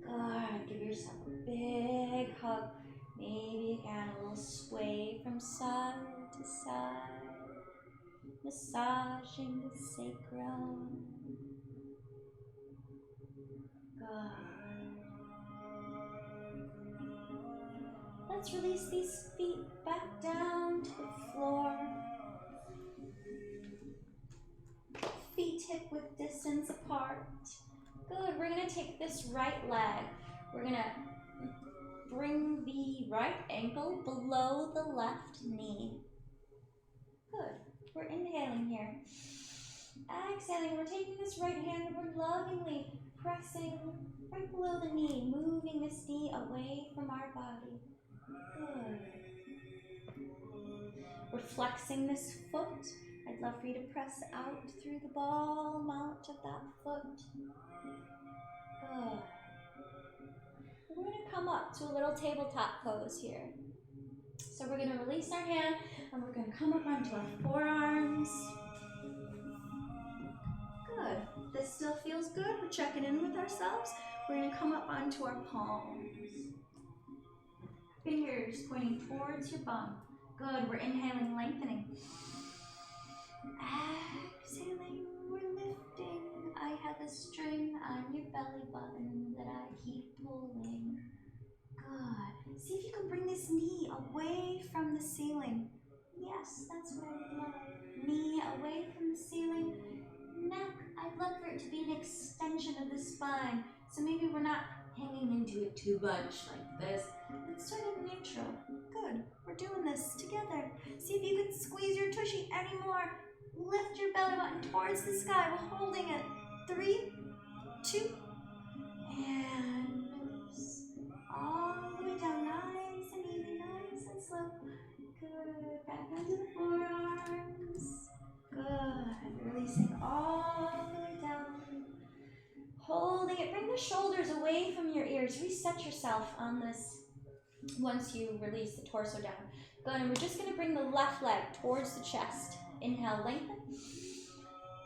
Good. Give yourself a big hug. Maybe again a little sway from side to side. Massaging the sacrum. Good. Let's release these feet back down to the floor. Feet hip width distance apart. Good. We're going to take this right leg. We're going to bring the right ankle below the left knee. Good. We're inhaling here. Exhaling. We're taking this right hand and we're lovingly pressing right below the knee, moving this knee away from our body. Good. We're flexing this foot. I'd love for you to press out through the ball mount of that foot. Good. We're going to come up to a little tabletop pose here. So we're going to release our hand and we're going to come up onto our forearms. Good. This still feels good. We're checking in with ourselves. We're going to come up onto our palms. Fingers pointing towards your bum. Good. We're inhaling, lengthening. Exhaling, we're lifting. I have a string on your belly button that I keep pulling. Good. See if you can bring this knee away from the ceiling. Yes, that's what I would love. Knee away from the ceiling. Neck, I'd love for it to be an extension of the spine. So maybe we're not hanging into it too much like this. It's sort of neutral. Good. We're doing this together. See if you can squeeze your tushy anymore. Lift your belly button towards the sky. We're holding it. 3, 2, and release. All the way down, nice and easy, nice and slow. Good. Back onto the forearms. Good. Releasing all the way down. Holding it. Bring the shoulders away from your ears. Reset yourself on this once you release the torso down. Good. And we're just going to bring the left leg towards the chest. Inhale, lengthen.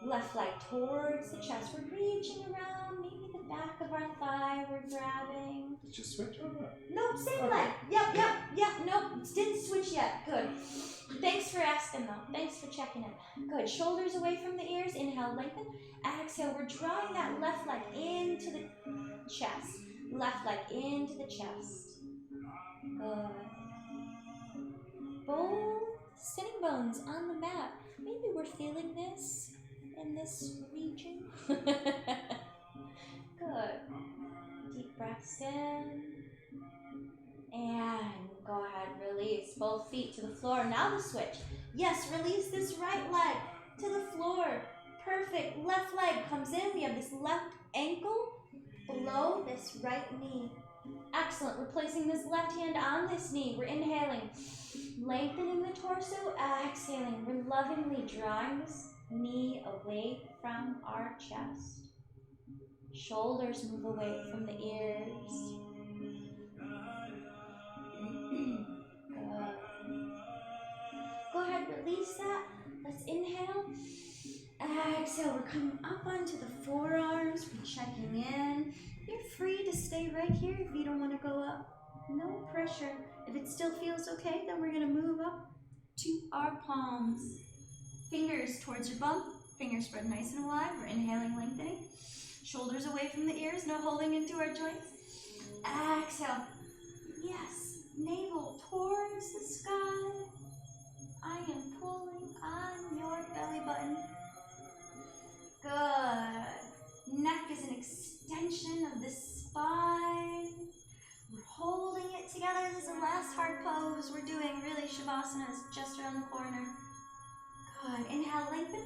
Left leg towards the chest. We're reaching around, maybe the back of our thigh. We're grabbing. Did you switch over? Nope, same leg. Yep. Nope, didn't switch yet. Good. Thanks for asking though. Thanks for checking in. Good. Shoulders away from the ears. Inhale, lengthen. Exhale. We're drawing that left leg into the chest. Left leg into the chest. Good. Both sitting bones on the mat. Maybe we're feeling this in this region. Good. Deep breaths in. And go ahead, release. Both feet to the floor. Now the switch. Yes, release this right leg to the floor. Perfect. Left leg comes in. We have this left ankle below this right knee. Excellent. We're placing this left hand on this knee. We're inhaling. Lengthening the torso. Exhaling. We're lovingly drawing this knee away from our chest. Shoulders move away from the ears. Good. Go ahead, release that. Let's inhale. Exhale. We're coming up onto the forearms. We're checking in. You're free to stay right here if you don't want to go up. No pressure. If it still feels okay, then we're going to move up to our palms. Fingers towards your bum. Fingers spread nice and wide. We're inhaling, lengthening. Shoulders away from the ears. No holding into our joints. Exhale. Yes. Navel towards the sky. I am pulling on your belly button. Good. Neck is an extension of the spine. We're holding it together. This is the last hard pose we're doing. Really, Shavasana is just around the corner. Good. Inhale, lengthen.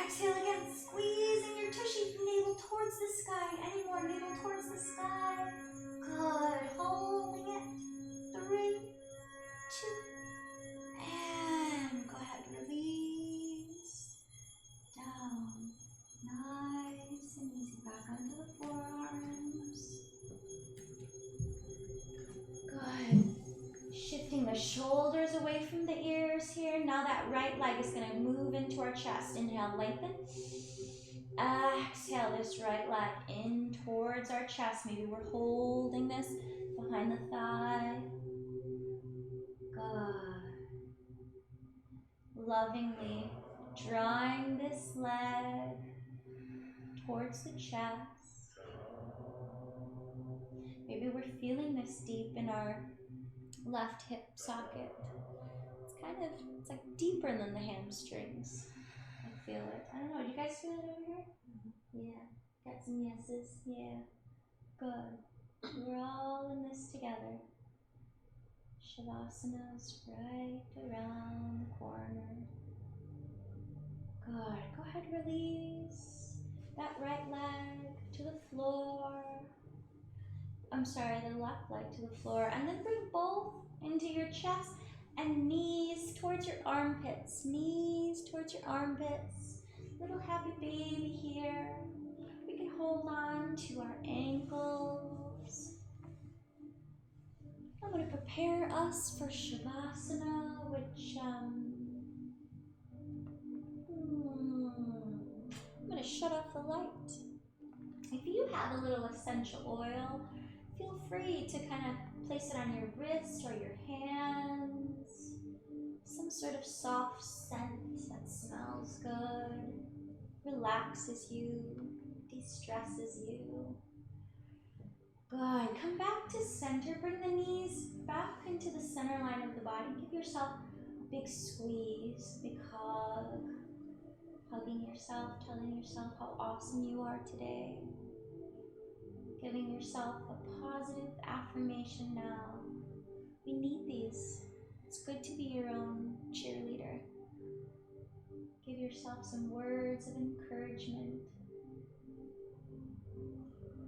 Exhale again. Squeezing your tushy. Navel towards the sky. Any more? Navel towards the sky. Good. Holding it. 3, 2, and go ahead. Release. Down. Nice and easy. Back onto the forearms. Good. Shifting the shoulders away from the ears here. Now that right leg is going to move into our chest. Inhale, lengthen. Exhale this right leg in towards our chest. Maybe we're holding this behind the thigh. Good. Lovingly drawing this leg towards the chest. Maybe we're feeling this deep in our left hip socket. It's like deeper than the hamstrings. I feel it. I don't know, do you guys feel it over here? Yeah, got some yeses, yeah. Good. We're all in this together. Shavasana's right around the corner. Good. Go ahead, release that right leg to the floor. I'm sorry, the left leg to the floor. And then bring both into your chest and knees towards your armpits. Knees towards your armpits. Little happy baby here. We can hold on to our ankles. I'm going to prepare us for Shavasana, which I'm going to shut off the light. If you have a little essential oil, feel free to kind of place it on your wrist or your hands. Some sort of soft scent that smells good, relaxes you, de-stresses you. Good. Come back to center. Bring the knees back into the center line of the body. Give yourself a big squeeze, big hug. Hugging yourself, telling yourself how awesome you are today. Giving yourself a positive affirmation now. We need these. It's good to be your own cheerleader. Give yourself some words of encouragement.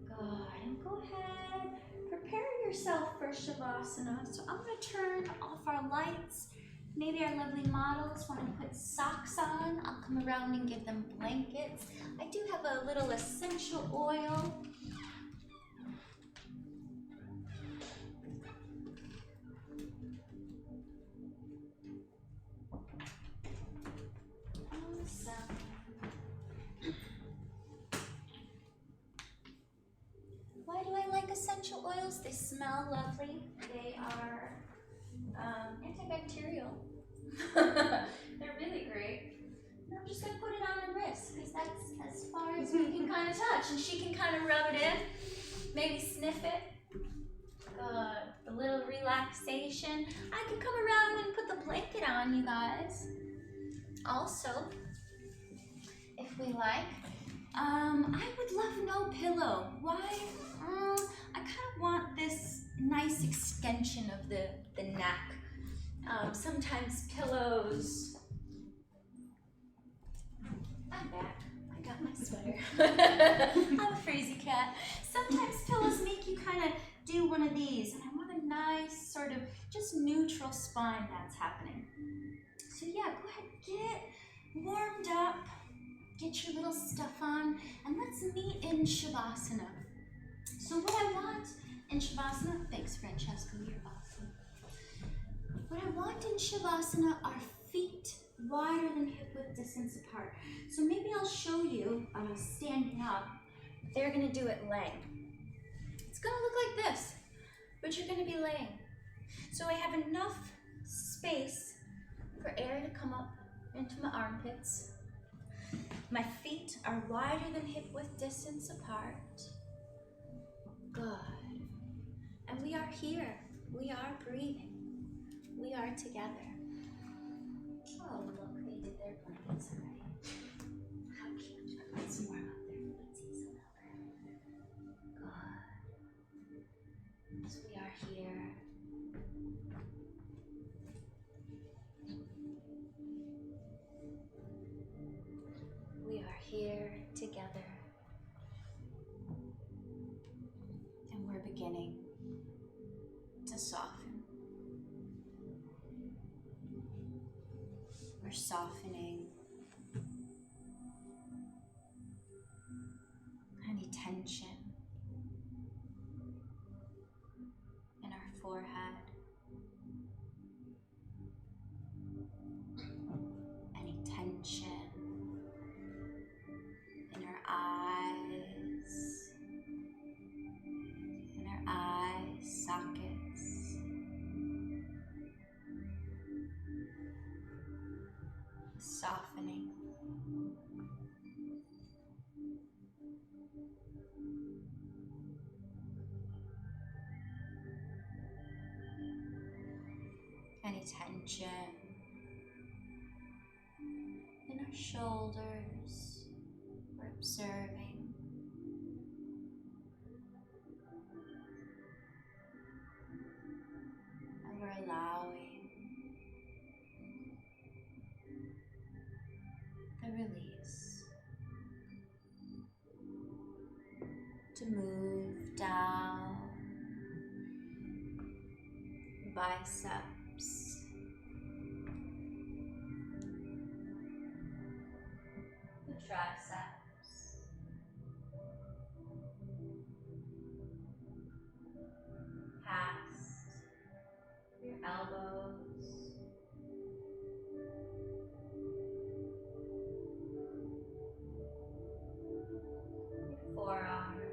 Good. And go ahead, prepare yourself for Shavasana. So I'm going to turn off our lights. Maybe our lovely models want to put socks on. I'll come around and give them blankets. I do have a little essential oil. Awesome. Why do I like essential oils? They smell lovely. They are antibacterial. They're really great. And I'm just going to put it on her wrist because that's as far as we can kind of touch. And she can kind of rub it in, maybe sniff it. Good. The little relaxation. I can come around and put the blanket on, you guys. Also, if we like, I would love no pillow. Why? I kind of want this nice extension of the neck. Sometimes pillows. I'm back. I got my sweater. I'm a crazy cat. Sometimes pillows make you kind of do one of these, and I want a nice sort of just neutral spine that's happening. So yeah, go ahead, get warmed up, get your little stuff on, and let's meet in Shavasana. So what I want in Shavasana, thanks Francesco, you're awesome. What I want in Shavasana are feet wider than hip width distance apart. So maybe I'll show you standing up. They're gonna do it laying. It's gonna look like this, but you're gonna be laying. So I have enough space for air to come up into my armpits. My feet are wider than hip width distance apart. Good. And we are here. We are breathing. We are together. Oh, look, they did their blankets already. How cute. I've got some more up there. Let's see some over. Good. So we are here. We are here together. And we're beginning to soften. We're softening any tension in our forehead, any tension softening. Any tension in our shoulders, we're observing. And we're allowing the release to move down the biceps, the triceps, past your elbows, your forearms,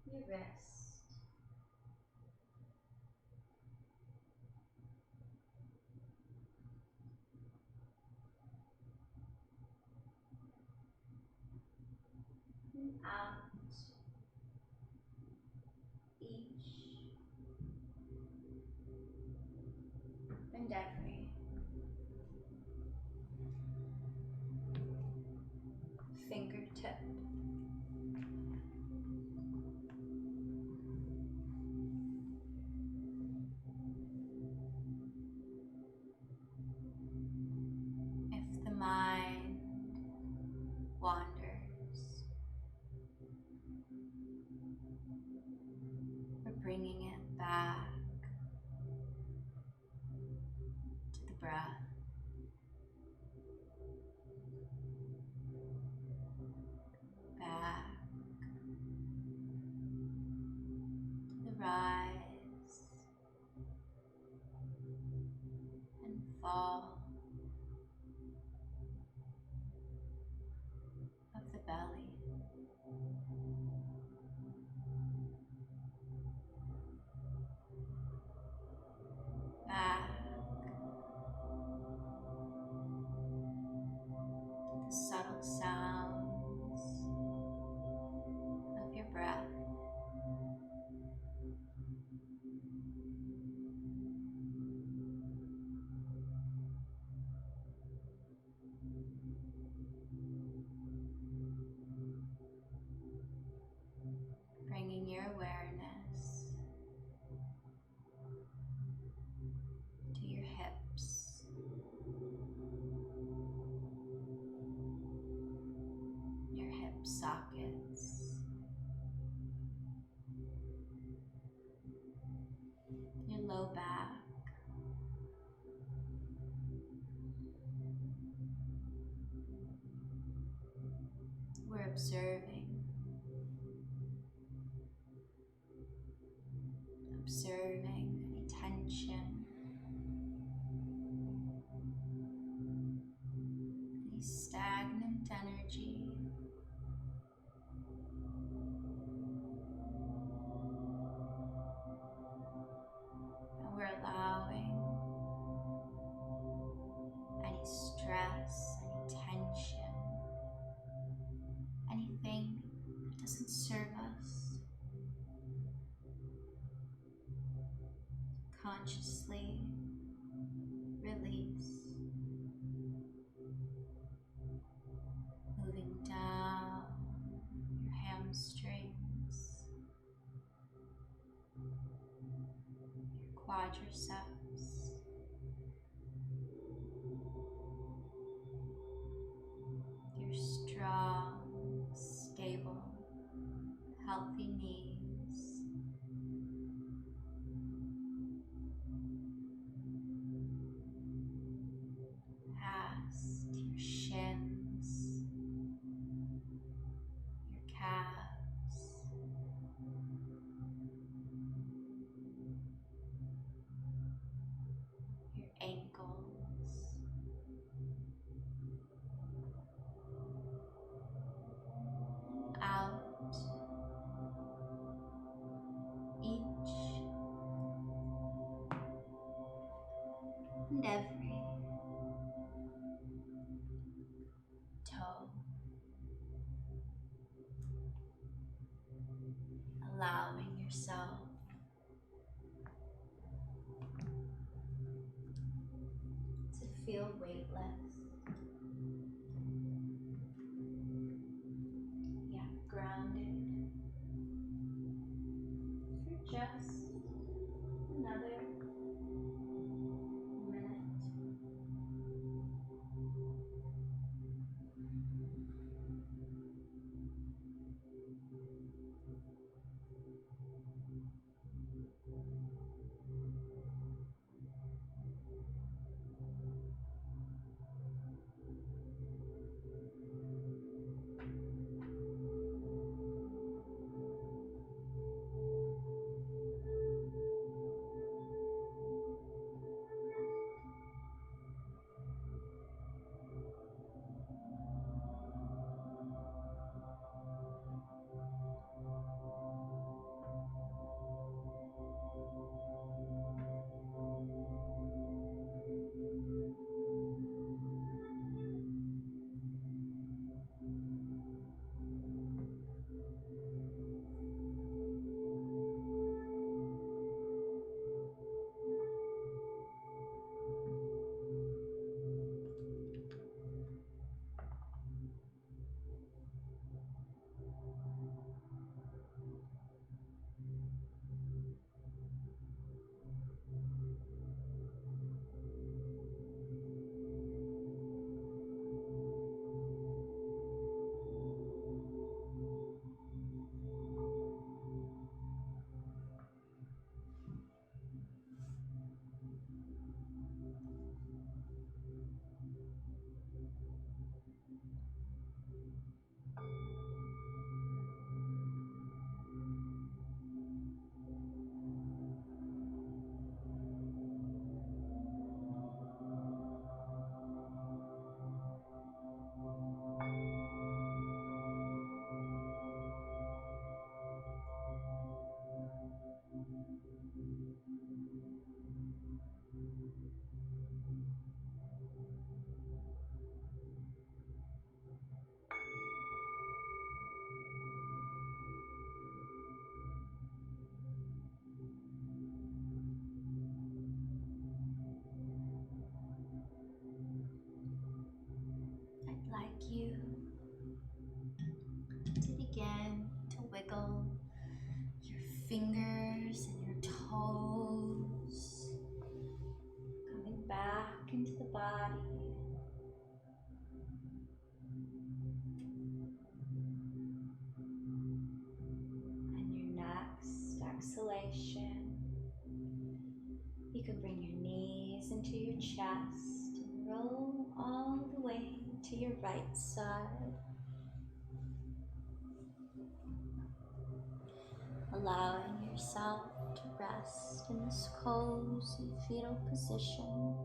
your wrist, and out each and every fingertip. If the mind wanders, we're bringing it back to the breath. Back to the rise and fall of the belly. Back to the subtle sounds of your breath. Bringing your awareness to your hips, your hip sockets, your low back, we're observing any tension, any stagnant energy. And we're allowing any stress, any tension, anything that doesn't serve us, consciously release, moving down your hamstrings, your quadriceps, your strong, stable, healthy knees, past your shins, your calves, and every toe. Allowing yourself to feel weightless, yet grounded for just another minute. I'd like you to begin to wiggle your fingers and your toes, coming back into the body. And your next exhalation, you can bring your knees into your chest and roll all the way to your right side. Allowing yourself to rest in this cozy fetal position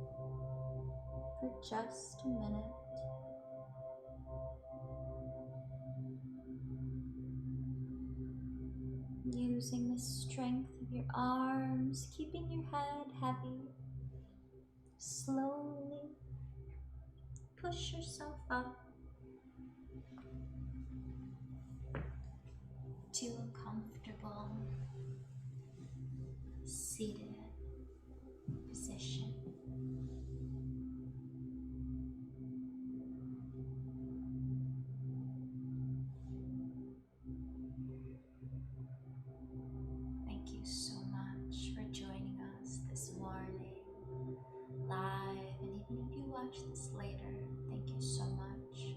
for just a minute. Using the strength of your arms, keeping your head heavy. Slowly push yourself up to a comfortable seated position. Thank you so much for joining us this morning live, and even if you watch this later, thank you so much.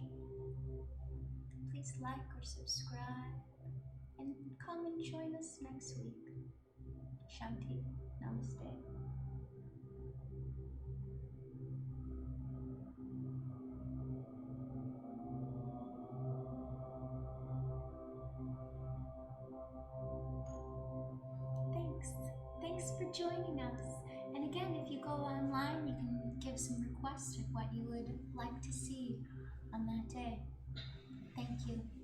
Please like or subscribe and come and join us next week. Shanti, namaste. Thanks for joining us. And again, if you go online, you can give some requests of what you would like to see on that day. Thank you.